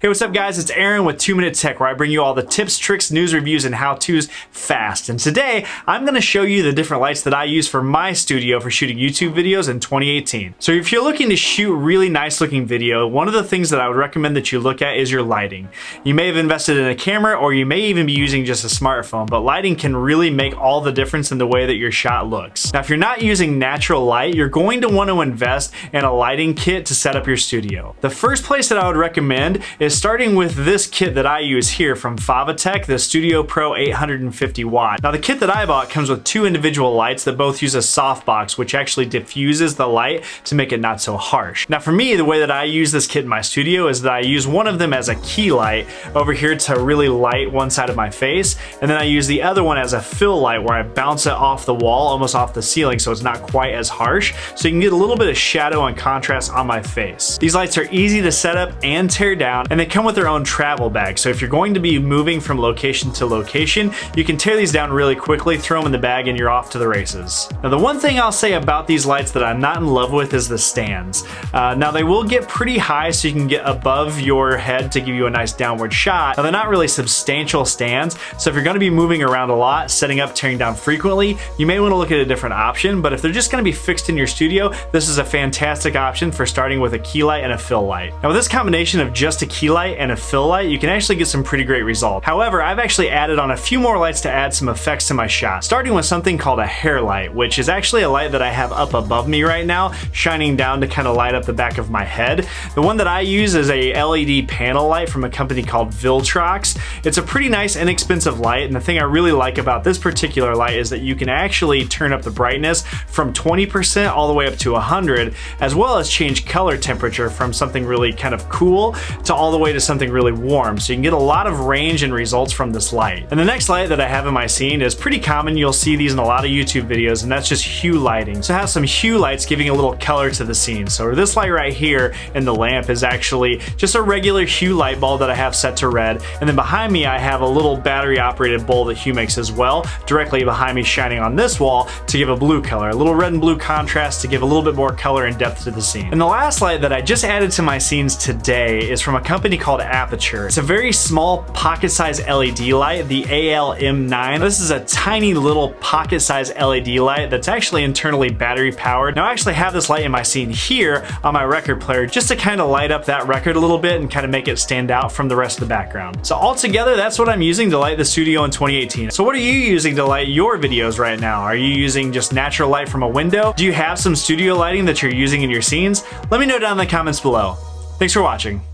Hey, what's up guys? It's Aaron with 2 Minute Tech, where I bring you all the tips, tricks, news, reviews, and how-tos fast. And today, I'm gonna show you the different lights that I use for my studio for shooting YouTube videos in 2018. So if you're looking to shoot really nice looking video, one of the things that I would recommend that you look at is your lighting. You may have invested in a camera, or you may even be using just a smartphone, but lighting can really make all the difference in the way that your shot looks. Now, if you're not using natural light, you're going to want to invest in a lighting kit to set up your studio. The first place that I would recommend is starting with this kit that I use here from Favatech, the Studio Pro 850 watt. Now the kit that I bought comes with two individual lights that both use a softbox, which actually diffuses the light to make it not so harsh. Now for me, the way that I use this kit in my studio is that I use one of them as a key light over here to really light one side of my face, and then I use the other one as a fill light where I bounce it off the wall, almost off the ceiling, so it's not quite as harsh, so you can get a little bit of shadow and contrast on my face. These lights are easy to set up and tear down, and they come with their own travel bag, so if you're going to be moving from location to location, you can tear these down really quickly, throw them in the bag, and you're off to the races. Now the one thing I'll say about these lights that I'm not in love with is the stands. Now they will get pretty high, so you can get above your head to give you a nice downward shot. Now they're not really substantial stands, so if you're going to be moving around a lot, setting up, tearing down frequently, you may want to look at a different option, but if they're just going to be fixed in your studio, this is a fantastic option for starting with a key light and a fill light. Now with this combination of just a key light and a fill light, you can actually get some pretty great results. However, I've actually added on a few more lights to add some effects to my shot, starting with something called a hair light, which is actually a light that I have up above me right now, shining down to kind of light up the back of my head. The one that I use is a LED panel light from a company called Viltrox. It's a pretty nice, inexpensive light, and the thing I really like about this particular light is that you can actually turn up the brightness from 20% all the way up to 100, as well as change color temperature from something really kind of cool to all the way to something really warm, so you can get a lot of range and results from this light. And the next light that I have in my scene is pretty common. You'll see these in a lot of YouTube videos, and that's just hue lighting. So I have some hue lights giving a little color to the scene. So this light right here in the lamp is actually just a regular hue light bulb that I have set to red, and then behind me I have a little battery operated bulb that Hue makes as well, directly behind me shining on this wall to give a blue color, a little red and blue contrast to give a little bit more color and depth to the scene. And the last light that I just added to my scenes today is from a company called Aperture. It's a very small pocket-sized LED light, the ALM9. This is a tiny little pocket-sized LED light that's actually internally battery powered. Now I actually have this light in my scene here on my record player just to kind of light up that record a little bit and kind of make it stand out from the rest of the background. So altogether, that's what I'm using to light the studio in 2018. So what are you using to light your videos right now? Are you using just natural light from a window? Do you have some studio lighting that you're using in your scenes? Let me know down in the comments below. Thanks for watching.